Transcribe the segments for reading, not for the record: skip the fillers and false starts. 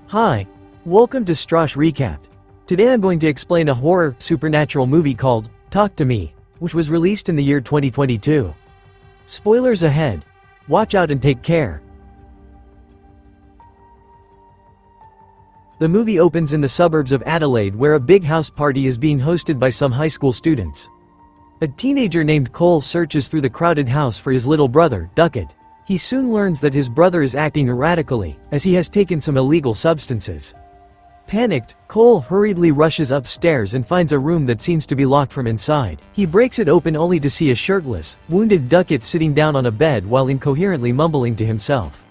Hi, welcome to Starz Recapped. Today I'm going to explain a horror, supernatural movie called Talk to Me, which was released in the year 2022. Spoilers ahead. Watch out and take care. The movie opens in the suburbs of Adelaide where a big house party is being hosted by some high school students. A teenager named Cole searches through the crowded house for his little brother, Duckett. He soon learns that his brother is acting erratically, as he has taken some illegal substances. Panicked, Cole hurriedly rushes upstairs and finds a room that seems to be locked from inside. He breaks it open only to see a shirtless, wounded Duckett sitting down on a bed while incoherently mumbling to himself.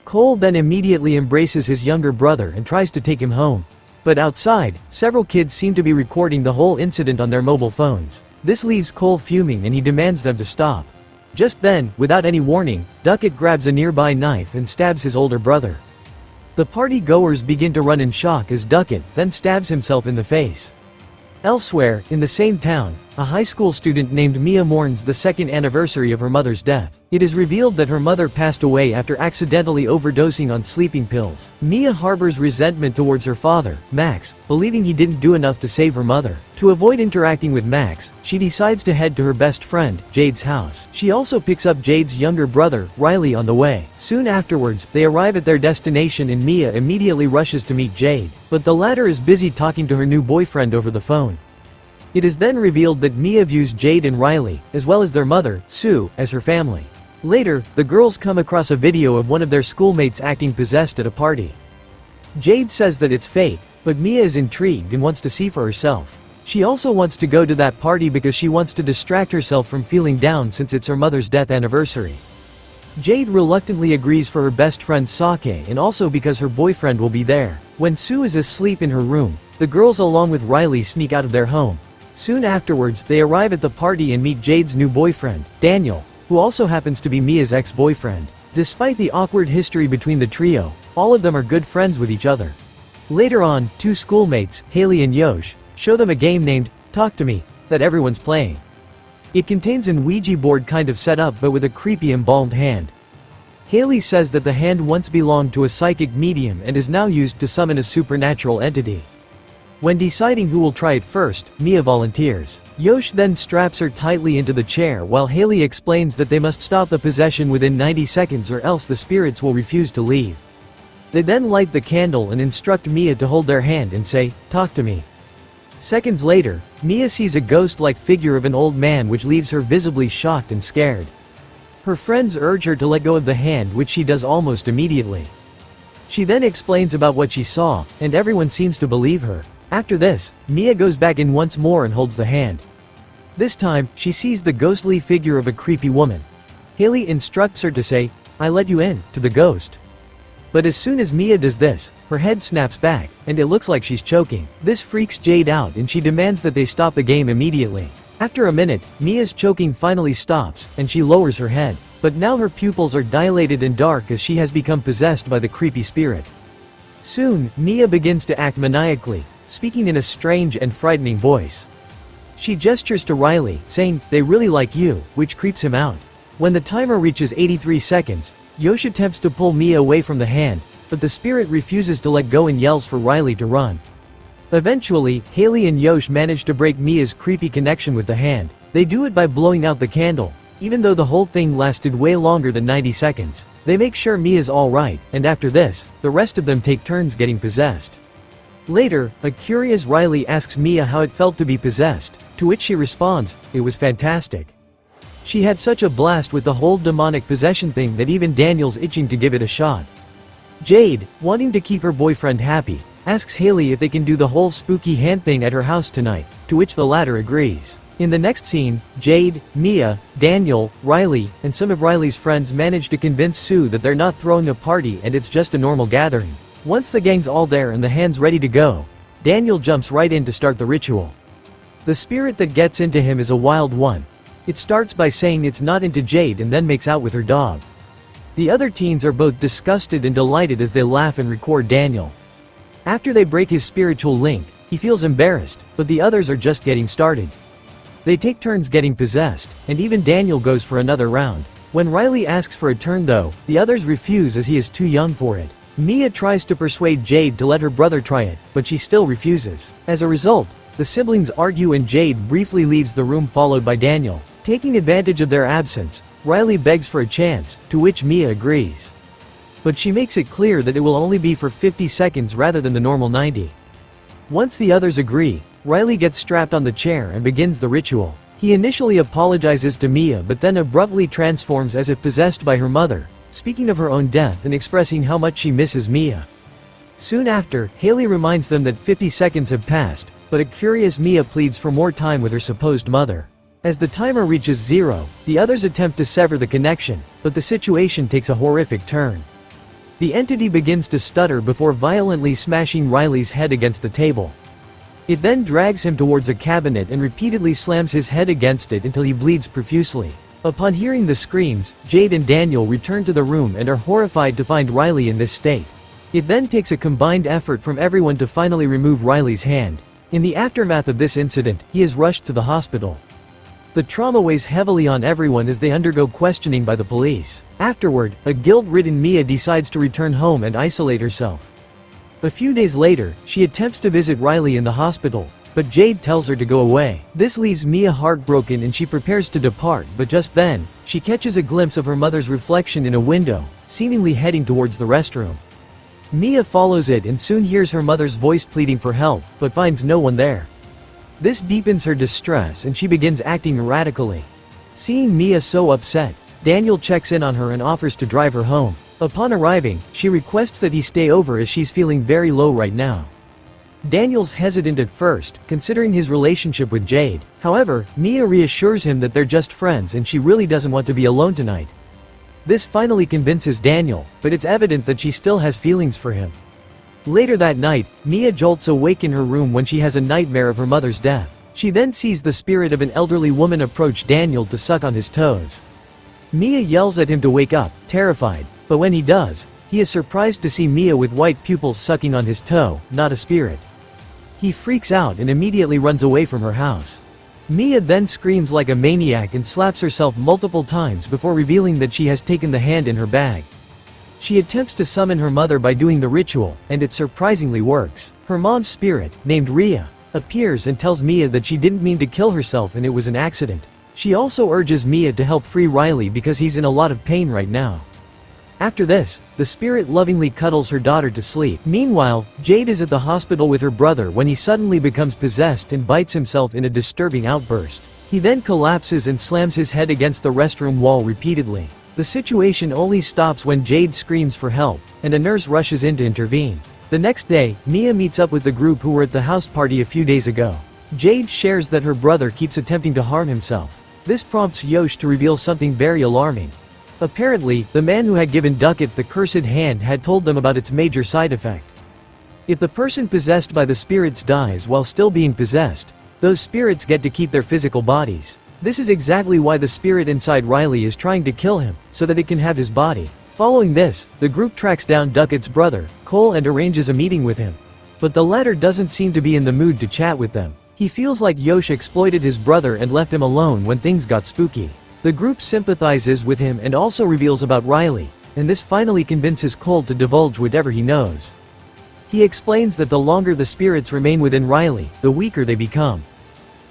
Cole then immediately embraces his younger brother and tries to take him home. But outside, several kids seem to be recording the whole incident on their mobile phones. This leaves Cole fuming and he demands them to stop. Just then, without any warning, Duckett grabs a nearby knife and stabs his older brother. The party goers begin to run in shock as Duckett then stabs himself in the face. Elsewhere, in the same town, a high school student named Mia mourns the second anniversary of her mother's death. It is revealed that her mother passed away after accidentally overdosing on sleeping pills. Mia harbors resentment towards her father, Max, believing he didn't do enough to save her mother. To avoid interacting with Max, she decides to head to her best friend, Jade's house. She also picks up Jade's younger brother, Riley, on the way. Soon afterwards, they arrive at their destination and Mia immediately rushes to meet Jade. But the latter is busy talking to her new boyfriend over the phone. It is then revealed that Mia views Jade and Riley, as well as their mother, Sue, as her family. Later, the girls come across a video of one of their schoolmates acting possessed at a party. Jade says that it's fake, but Mia is intrigued and wants to see for herself. She also wants to go to that party because she wants to distract herself from feeling down since it's her mother's death anniversary. Jade reluctantly agrees for her best friend Sake and also because her boyfriend will be there. When Sue is asleep in her room, the girls along with Riley sneak out of their home. Soon afterwards, they arrive at the party and meet Jade's new boyfriend, Daniel, who also happens to be Mia's ex-boyfriend. Despite the awkward history between the trio, all of them are good friends with each other. Later on, two schoolmates, Haley and Yosh, show them a game named Talk to Me that everyone's playing. It contains an Ouija board kind of setup but with a creepy embalmed hand. Haley says that the hand once belonged to a psychic medium and is now used to summon a supernatural entity. When deciding who will try it first, Mia volunteers. Yosh then straps her tightly into the chair while Haley explains that they must stop the possession within 90 seconds or else the spirits will refuse to leave. They then light the candle and instruct Mia to hold their hand and say, "Talk to me." Seconds later, Mia sees a ghost-like figure of an old man which leaves her visibly shocked and scared. Her friends urge her to let go of the hand, which she does almost immediately. She then explains about what she saw, and everyone seems to believe her. After this, Mia goes back in once more and holds the hand. This time, she sees the ghostly figure of a creepy woman. Haley instructs her to say, "I let you in," to the ghost. But as soon as Mia does this, her head snaps back, and it looks like she's choking. This freaks Jade out and she demands that they stop the game immediately. After a minute, Mia's choking finally stops, and she lowers her head. But now her pupils are dilated and dark as she has become possessed by the creepy spirit. Soon, Mia begins to act maniacally, speaking in a strange and frightening voice. She gestures to Riley, saying, "They really like you," which creeps him out. When the timer reaches 83 seconds, Yosh attempts to pull Mia away from the hand, but the spirit refuses to let go and yells for Riley to run. Eventually, Haley and Yosh manage to break Mia's creepy connection with the hand. They do it by blowing out the candle, even though the whole thing lasted way longer than 90 seconds. They make sure Mia's alright, and after this, the rest of them take turns getting possessed. Later, a curious Riley asks Mia how it felt to be possessed, to which she responds, "It was fantastic." She had such a blast with the whole demonic possession thing that even Daniel's itching to give it a shot. Jade, wanting to keep her boyfriend happy, asks Haley if they can do the whole spooky hand thing at her house tonight, to which the latter agrees. In the next scene, Jade, Mia, Daniel, Riley, and some of Riley's friends manage to convince Sue that they're not throwing a party and it's just a normal gathering. Once the gang's all there and the hand's ready to go, Daniel jumps right in to start the ritual. The spirit that gets into him is a wild one. It starts by saying it's not into Jade and then makes out with her dog. The other teens are both disgusted and delighted as they laugh and record Daniel. After they break his spiritual link, he feels embarrassed, but the others are just getting started. They take turns getting possessed, and even Daniel goes for another round. When Riley asks for a turn though, the others refuse as he is too young for it. Mia tries to persuade Jade to let her brother try it, but she still refuses. As a result, the siblings argue and Jade briefly leaves the room followed by Daniel. Taking advantage of their absence, Riley begs for a chance, to which Mia agrees. But she makes it clear that it will only be for 50 seconds rather than the normal 90. Once the others agree, Riley gets strapped on the chair and begins the ritual. He initially apologizes to Mia but then abruptly transforms as if possessed by her mother, speaking of her own death and expressing how much she misses Mia. Soon after, Haley reminds them that 50 seconds have passed, but a curious Mia pleads for more time with her supposed mother. As the timer reaches 0, the others attempt to sever the connection, but the situation takes a horrific turn. The entity begins to stutter before violently smashing Riley's head against the table. It then drags him towards a cabinet and repeatedly slams his head against it until he bleeds profusely. Upon hearing the screams, Jade and Daniel return to the room and are horrified to find Riley in this state. It then takes a combined effort from everyone to finally remove Riley's hand. In the aftermath of this incident, he is rushed to the hospital. The trauma weighs heavily on everyone as they undergo questioning by the police. Afterward, a guilt-ridden Mia decides to return home and isolate herself. A few days later, she attempts to visit Riley in the hospital, but Jade tells her to go away. This leaves Mia heartbroken and she prepares to depart, but just then, she catches a glimpse of her mother's reflection in a window, seemingly heading towards the restroom. Mia follows it and soon hears her mother's voice pleading for help, but finds no one there. This deepens her distress and she begins acting erratically. Seeing Mia so upset, Daniel checks in on her and offers to drive her home. Upon arriving, she requests that he stay over as she's feeling very low right now. Daniel's hesitant at first, considering his relationship with Jade. However, Mia reassures him that they're just friends and she really doesn't want to be alone tonight. This finally convinces Daniel, but it's evident that she still has feelings for him. Later that night, Mia jolts awake in her room when she has a nightmare of her mother's death. She then sees the spirit of an elderly woman approach Daniel to suck on his toes. Mia yells at him to wake up, terrified, but when he does, he is surprised to see Mia with white pupils sucking on his toe, not a spirit. He freaks out and immediately runs away from her house. Mia then screams like a maniac and slaps herself multiple times before revealing that she has taken the hand in her bag. She attempts to summon her mother by doing the ritual, and it surprisingly works. Her mom's spirit, named Rhea, appears and tells Mia that she didn't mean to kill herself and it was an accident. She also urges Mia to help free Riley because he's in a lot of pain right now. After this, the spirit lovingly cuddles her daughter to sleep. Meanwhile, Jade is at the hospital with her brother when he suddenly becomes possessed and bites himself in a disturbing outburst. He then collapses and slams his head against the restroom wall repeatedly. The situation only stops when Jade screams for help, and a nurse rushes in to intervene. The next day, Mia meets up with the group who were at the house party a few days ago. Jade shares that her brother keeps attempting to harm himself. This prompts Yosh to reveal something very alarming. Apparently, the man who had given Duckett the cursed hand had told them about its major side effect. If the person possessed by the spirits dies while still being possessed, those spirits get to keep their physical bodies. This is exactly why the spirit inside Riley is trying to kill him, so that it can have his body. Following this, the group tracks down Duckett's brother, Cole, and arranges a meeting with him. But the latter doesn't seem to be in the mood to chat with them. He feels like Yosh exploited his brother and left him alone when things got spooky. The group sympathizes with him and also reveals about Riley, and this finally convinces Cole to divulge whatever he knows. He explains that the longer the spirits remain within Riley, the weaker they become.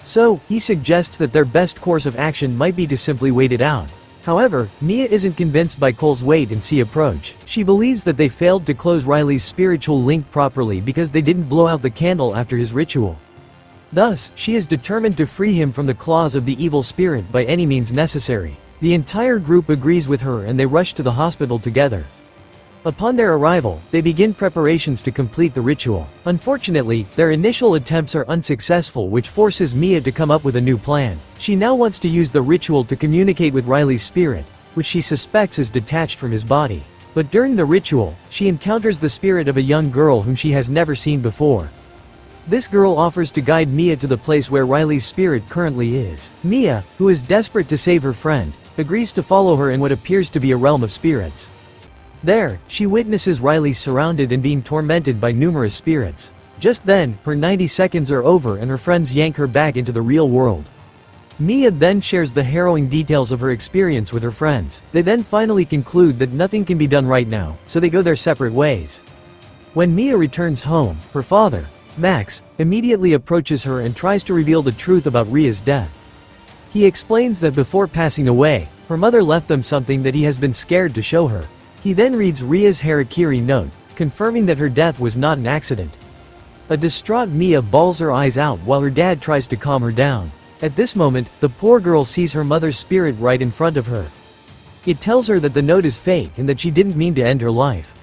So, he suggests that their best course of action might be to simply wait it out. However, Mia isn't convinced by Cole's wait-and-see approach. She believes that they failed to close Riley's spiritual link properly because they didn't blow out the candle after his ritual. Thus, she is determined to free him from the claws of the evil spirit by any means necessary. The entire group agrees with her and they rush to the hospital together. Upon their arrival, they begin preparations to complete the ritual. Unfortunately, their initial attempts are unsuccessful, which forces Mia to come up with a new plan. She now wants to use the ritual to communicate with Riley's spirit, which she suspects is detached from his body. But during the ritual, she encounters the spirit of a young girl whom she has never seen before. This girl offers to guide Mia to the place where Riley's spirit currently is. Mia, who is desperate to save her friend, agrees to follow her in what appears to be a realm of spirits. There, she witnesses Riley surrounded and being tormented by numerous spirits. Just then, her 90 seconds are over and her friends yank her back into the real world. Mia then shares the harrowing details of her experience with her friends. They then finally conclude that nothing can be done right now, so they go their separate ways. When Mia returns home, her father, Max, immediately approaches her and tries to reveal the truth about Ria's death. He explains that before passing away, her mother left them something that he has been scared to show her. He then reads Ria's harakiri note, confirming that her death was not an accident. A distraught Mia bawls her eyes out while her dad tries to calm her down. At this moment, the poor girl sees her mother's spirit right in front of her. It tells her that the note is fake and that she didn't mean to end her life.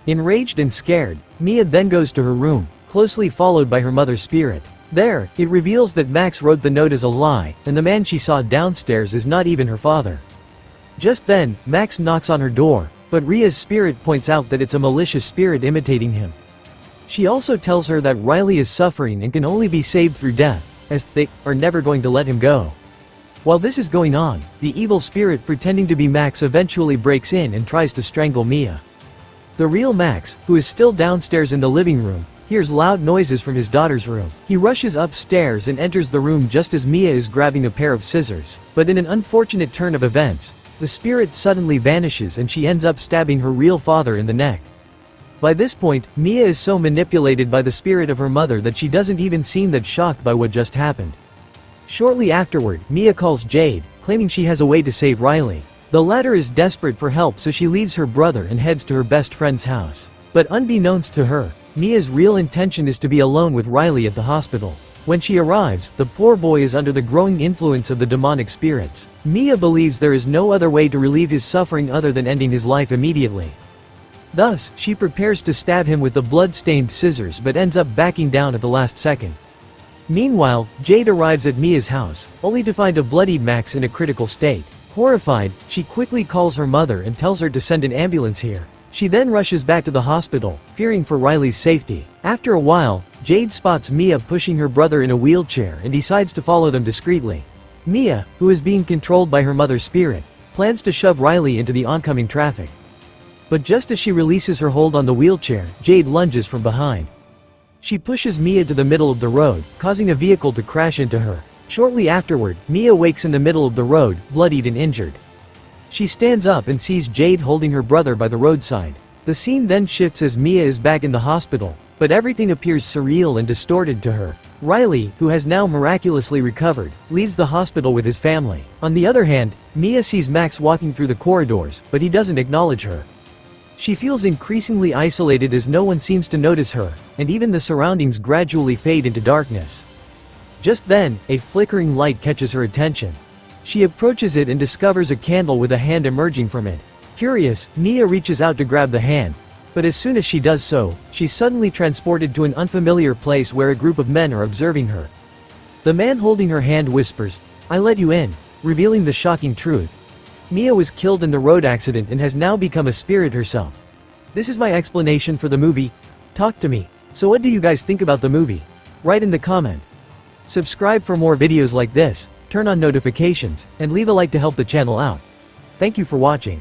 Enraged and scared, Mia then goes to her room, closely followed by her mother's spirit. There, it reveals that Max wrote the note as a lie, and the man she saw downstairs is not even her father. Just then, Max knocks on her door, but Ria's spirit points out that it's a malicious spirit imitating him. She also tells her that Riley is suffering and can only be saved through death, as they are never going to let him go. While this is going on, the evil spirit pretending to be Max eventually breaks in and tries to strangle Mia. The real Max, who is still downstairs in the living room, hears loud noises from his daughter's room. He rushes upstairs and enters the room just as Mia is grabbing a pair of scissors. But in an unfortunate turn of events, the spirit suddenly vanishes and she ends up stabbing her real father in the neck. By this point, Mia is so manipulated by the spirit of her mother that she doesn't even seem that shocked by what just happened. Shortly afterward, Mia calls Jade, claiming she has a way to save Riley. The latter is desperate for help, so she leaves her brother and heads to her best friend's house. But unbeknownst to her, Mia's real intention is to be alone with Riley at the hospital. When she arrives, the poor boy is under the growing influence of the demonic spirits. Mia believes there is no other way to relieve his suffering other than ending his life immediately. Thus, she prepares to stab him with the blood-stained scissors but ends up backing down at the last second. Meanwhile, Jade arrives at Mia's house, only to find a bloodied Max in a critical state. Horrified, she quickly calls her mother and tells her to send an ambulance here. She then rushes back to the hospital, fearing for Riley's safety. After a while, Jade spots Mia pushing her brother in a wheelchair and decides to follow them discreetly. Mia, who is being controlled by her mother's spirit, plans to shove Riley into the oncoming traffic. But just as she releases her hold on the wheelchair, Jade lunges from behind. She pushes Mia to the middle of the road, causing a vehicle to crash into her. Shortly afterward, Mia wakes in the middle of the road, bloodied and injured. She stands up and sees Jade holding her brother by the roadside. The scene then shifts as Mia is back in the hospital, but everything appears surreal and distorted to her. Riley, who has now miraculously recovered, leaves the hospital with his family. On the other hand, Mia sees Max walking through the corridors, but he doesn't acknowledge her. She feels increasingly isolated as no one seems to notice her, and even the surroundings gradually fade into darkness. Just then, a flickering light catches her attention. She approaches it and discovers a candle with a hand emerging from it. Curious, Mia reaches out to grab the hand, but as soon as she does so, she's suddenly transported to an unfamiliar place where a group of men are observing her. The man holding her hand whispers, "I let you in," revealing the shocking truth. Mia was killed in the road accident and has now become a spirit herself. This is my explanation for the movie. Talk to me. So what do you guys think about the movie? Write in the comment. Subscribe for more videos like this, turn on notifications, and leave a like to help the channel out. Thank you for watching.